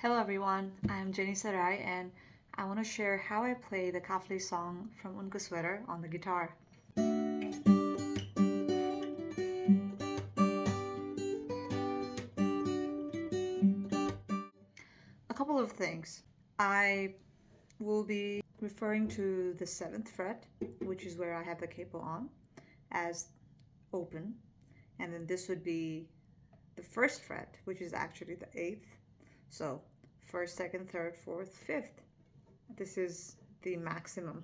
Hello everyone, I'm Jenny Sarai and I want to share how I play the Kafle song from Unko Sweater on the guitar. A couple of things. I will be referring to the 7th fret, which is where I have the capo on, as open, and then this would be the 1st fret, which is actually the 8th. So 1st, 2nd, 3rd, 4th, 5th. This is the maximum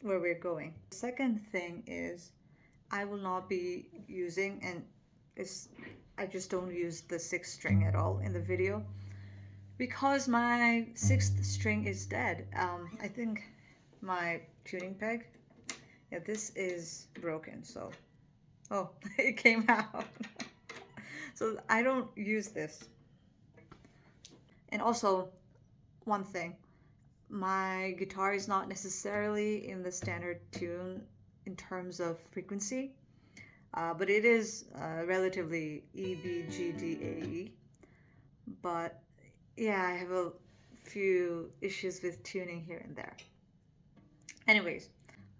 where we're going. The second thing is I will not be using, and I just don't use the 6th string at all in the video because my 6th string is dead. I think my tuning peg, yeah, this is broken, so oh, it came out. So I don't use this. And also, one thing, my guitar is not necessarily in the standard tune in terms of frequency, but it is relatively E, B, G, D, A, E. But yeah, I have a few issues with tuning here and there. Anyways,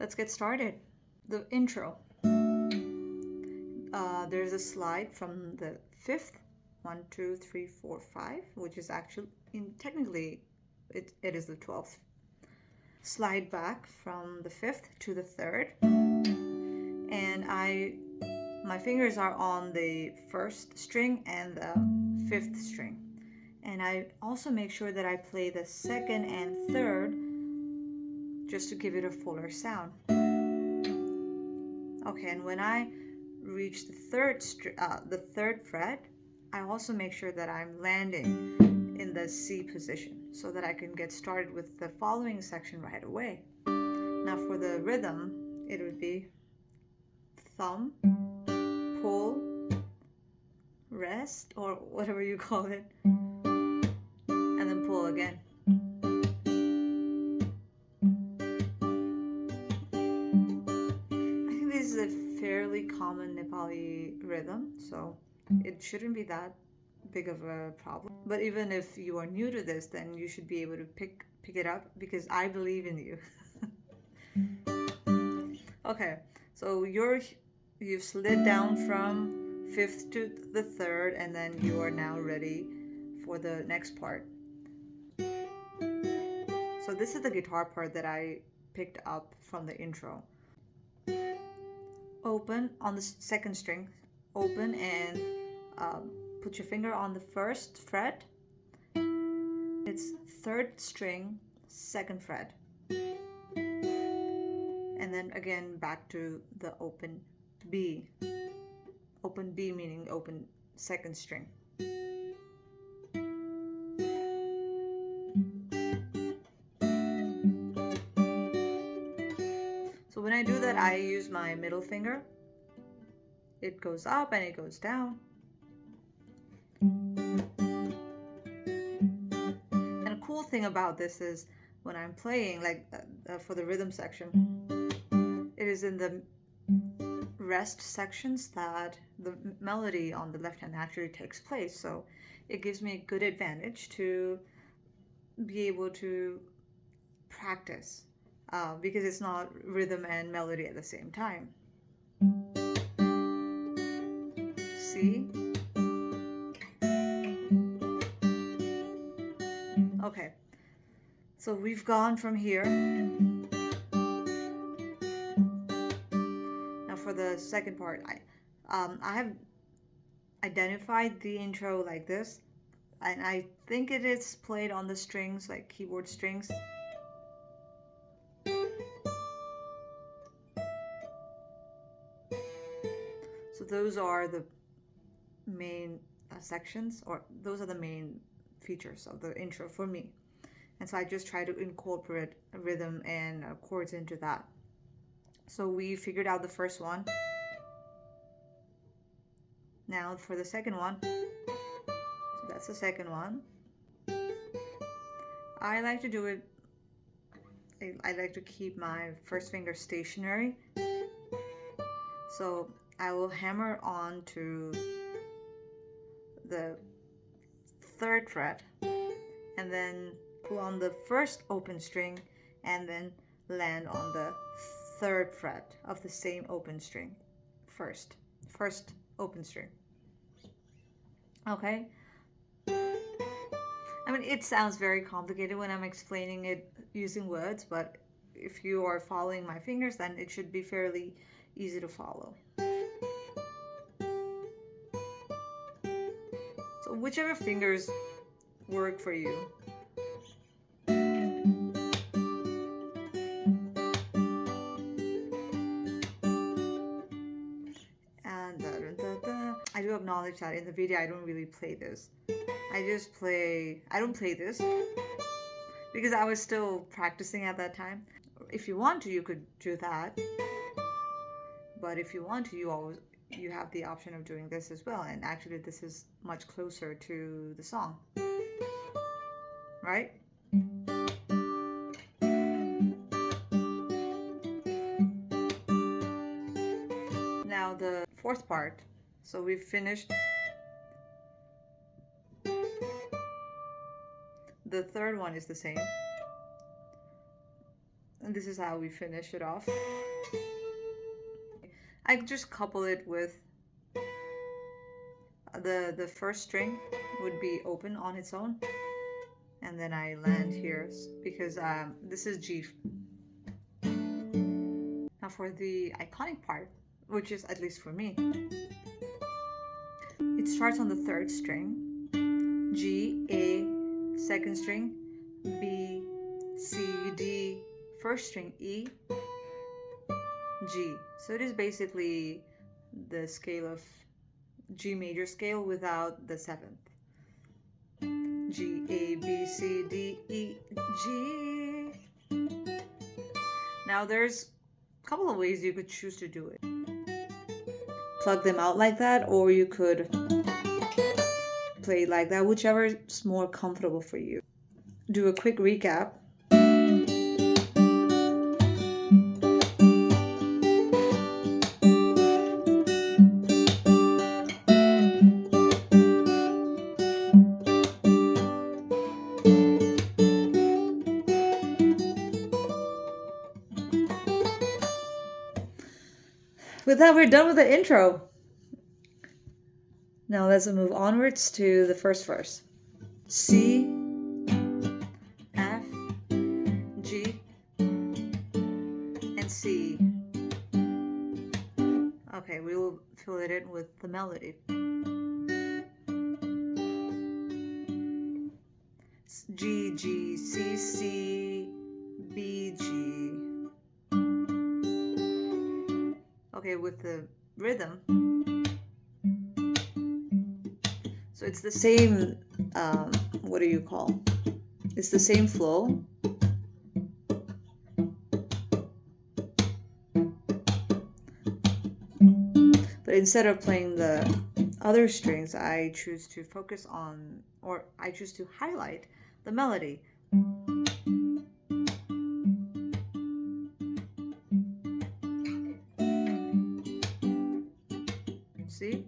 let's get started. The intro. There's a slide from the 5th, 1, 2, 3, 4, 5, which is actually, technically, it is the 12th. Slide back from the 5th to the 3rd, and my fingers are on the 1st string and the 5th string, and I also make sure that I play the 2nd and 3rd just to give it a fuller sound. Okay, and when I reach the 3rd fret, I also make sure that I'm landing in the C position so that I can get started with the following section right away. Now for the rhythm, it would be thumb, pull, rest, or whatever you call it, and then pull again. I think this is a fairly common Nepali rhythm, so it shouldn't be that big of a problem. But even if you are new to this, then you should be able to pick it up because I believe in you. Okay, so you've slid down from 5th to the 3rd, and then you are now ready for the next part. So this is the guitar part that I picked up from the intro. Open on the 2nd string, open, and put your finger on the 1st fret. It's 3rd string, 2nd fret. And then again back to the open B. Open B meaning open 2nd string. So when I do that, I use my middle finger. It goes up and it goes down. And a cool thing about this is when I'm playing, like for the rhythm section, it is in the rest sections that the melody on the left hand actually takes place. So it gives me a good advantage to be able to practice because it's not rhythm and melody at the same time. See? Okay, so we've gone from here. Now for the second part, I have identified the intro like this, and I think it is played on the strings, like keyboard strings. So those are the main sections, or those are the main features of the intro for me. And so I just try to incorporate rhythm and chords into that. So we figured out the first one. Now for the second one. So that's the second one. I like to do it, I like to keep my first finger stationary. So I will hammer on to the 3rd fret, and then pull on the 1st open string, and then land on the 3rd fret of the same open string. First open string. Okay? I mean, it sounds very complicated when I'm explaining it using words, but if you are following my fingers, then it should be fairly easy to follow. So whichever fingers work for you. And I do acknowledge that in the video I don't really play this. I don't play this because I was still practicing at that time. If you want to, you could do that. But if you want to, you have the option of doing this as well. And actually this is much closer to the song. Right? Now the 4th part. So we've finished the 3rd one is the same. And this is how we finish it off. I just couple it with the 1st string would be open on its own. And then I land here because this is G. Now for the iconic part, which is at least for me, it starts on the 3rd string, G, A, 2nd string, B, C, D, 1st string, E, G. So it is basically the scale of G major scale without the 7th. G, A, B, C, D, E, G. Now there's a couple of ways you could choose to do it. Plug them out like that, or you could play it like that, whichever is more comfortable for you. Do a quick recap. With that, we're done with the intro. Now let's move onwards to the 1st verse. C, F, G, and C. Okay, we will fill it in with the melody. G, G, C, C, B, G. Okay, with the rhythm. So it's the same, what do you call? It's the same flow. But instead of playing the other strings, I choose to focus on, or I choose to highlight the melody. See?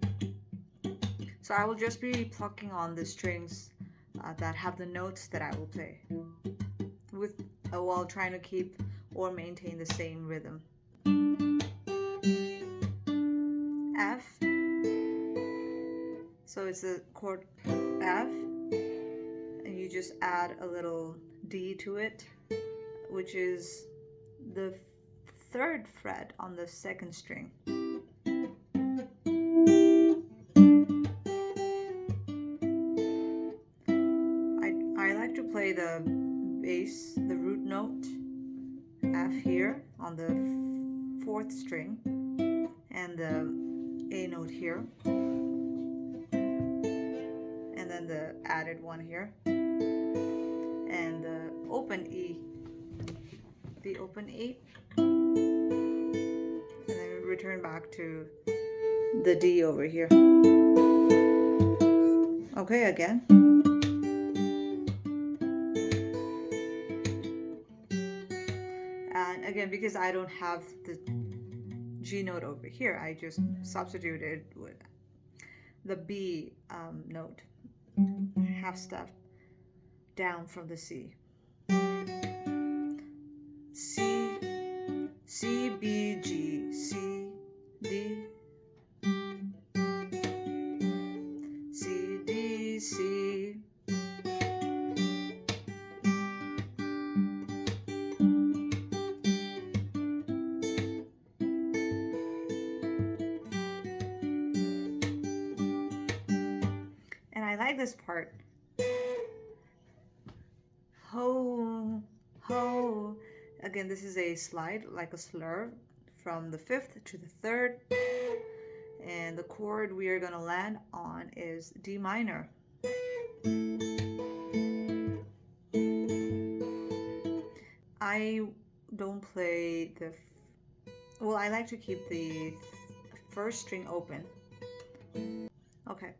So I will just be plucking on the strings that have the notes that I will play with while trying to keep or maintain the same rhythm. F. So it's the chord F, and you just add a little D to it, which is the 3rd fret on the 2nd string. I like to play the bass, the root note, F here on the 4th string, and the A note here, and then the added one here, and the open E, and then return back to the D over here. Okay, again. And again, because I don't have the G note over here, I just substituted with the B note. half step down from the C. C, C, B, G, C, D, C, D, C. And I like this part. Ho, ho. Again, this is a slide, like a slur, from the 5th to the 3rd. And the chord we are going to land on is D minor. I don't play the... Well, I like to keep the first string open. Okay.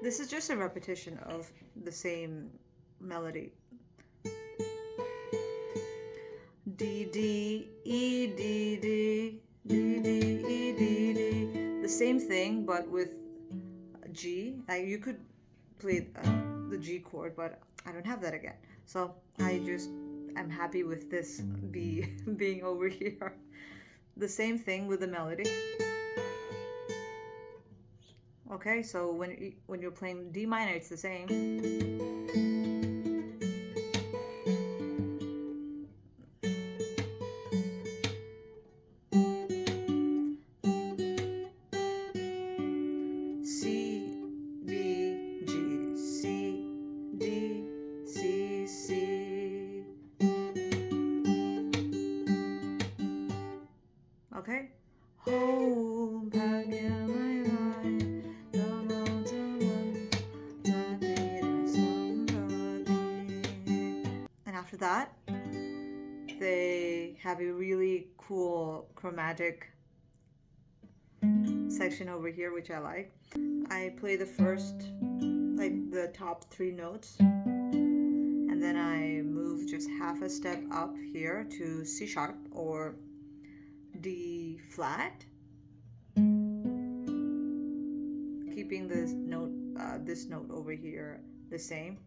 This is just a repetition of the same melody. D, D, E, D, D, D, D, E, D, D. The same thing, but with G. You could play the G chord, but I don't have that again. So I'm happy with this B being over here. The same thing with the melody. Okay, so when you're playing D minor, it's the same. C, B, G, C, D, C, C. Okay? Hold back in my mind, the mountain somebody. And after that, they have a really cool chromatic section over here, which I like. I play the first, like the top 3 notes, and then I move just half a step up here to C sharp or D flat, keeping this note over here the same.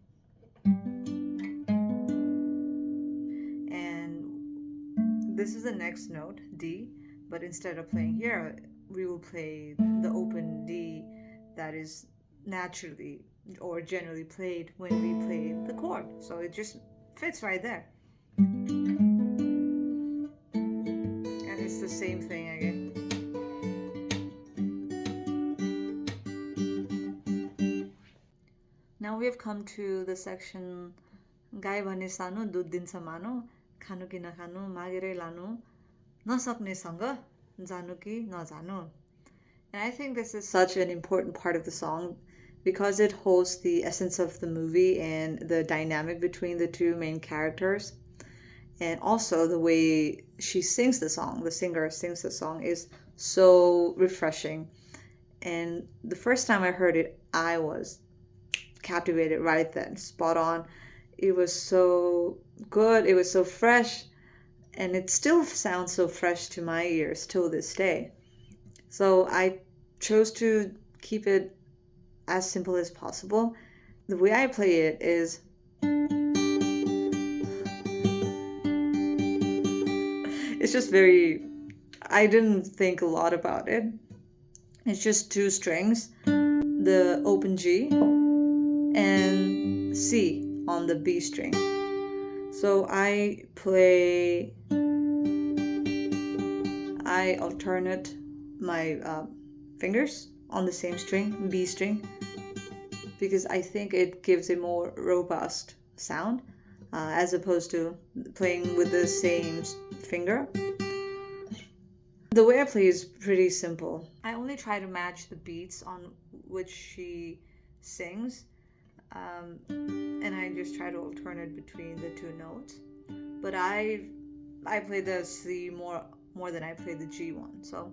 And this is the next note, D, but instead of playing here, we will play the open D that is naturally or generally played when we play the chord. So it just fits right there. And it's the same thing again. Now we have come to the section गाई भने सानो दुध दिन्छ मानो खानु कि नखानु मागेरै लानु नसक्नेसँग जानु कि नजानु. And I think this is such an important part of the song because it holds the essence of the movie and the dynamic between the two main characters. And also the way she sings the song, the singer sings the song, is so refreshing. And the first time I heard it, I was captivated right then, spot on. It was so good, it was so fresh, and it still sounds so fresh to my ears till this day. So I chose to keep it as simple as possible. The way I play it is it's just I didn't think a lot about it. It's just 2 strings, the open G and C on the B string. So I alternate my fingers on the same string, B string, because I think it gives a more robust sound as opposed to playing with the same finger. The way I play is pretty simple. I only try to match the beats on which she sings, and I just try to alternate between the 2 notes. But I play the C more than I play the G one. So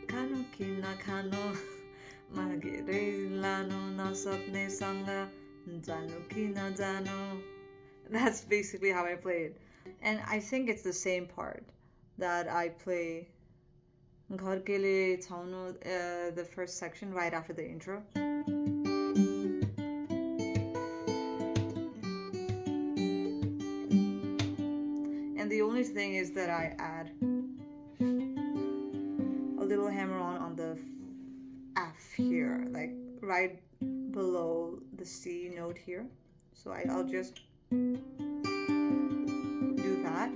खानु कि नखानु मागेरै लानु नसक्नेसँग जानु कि नजानु. That's basically how I play it. And I think it's the same part that I play घर के लिए छाउनु, the first section right after the intro. And the only thing is that I add a little hammer on the F here, like right below the C note here. So I'll just do that.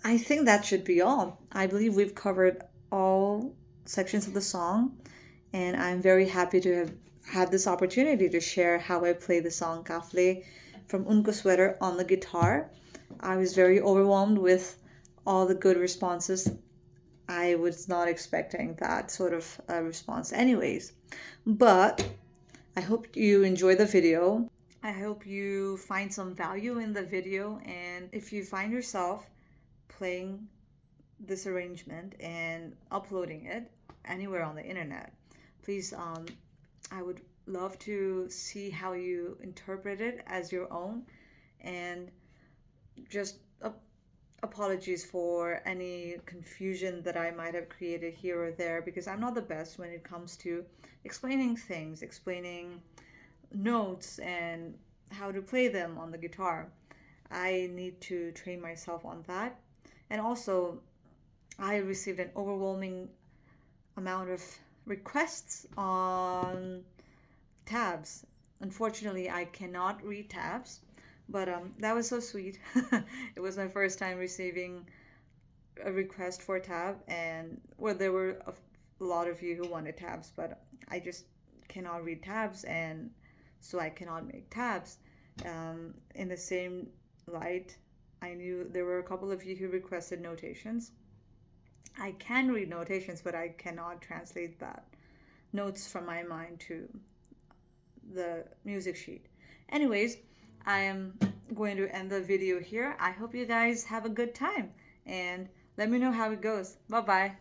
I think that should be all. I believe we've covered all sections of the song, and I'm very happy to have had this opportunity to share how I play the song Kafle from Unko Sweater on the guitar. I was very overwhelmed with all the good responses. I was not expecting that sort of response, anyways. But I hope you enjoy the video. I hope you find some value in the video, and if you find yourself playing this arrangement and uploading it anywhere on the internet, please, I would love to see how you interpret it as your own. And just apologies for any confusion that I might have created here or there, because I'm not the best when it comes to explaining things, explaining notes, and how to play them on the guitar. I need to train myself on that. And also, I received an overwhelming amount of requests on tabs. Unfortunately, I cannot read tabs, but that was so sweet. It was my first time receiving a request for a tab, and well, there were a lot of you who wanted tabs, but I just cannot read tabs, and so I cannot make tabs. In the same light, I knew there were a couple of you who requested notations. I can read notations, but I cannot translate that notes from my mind to the music sheet. Anyways, I am going to end the video here. I hope you guys have a good time, and let me know how it goes. Bye bye.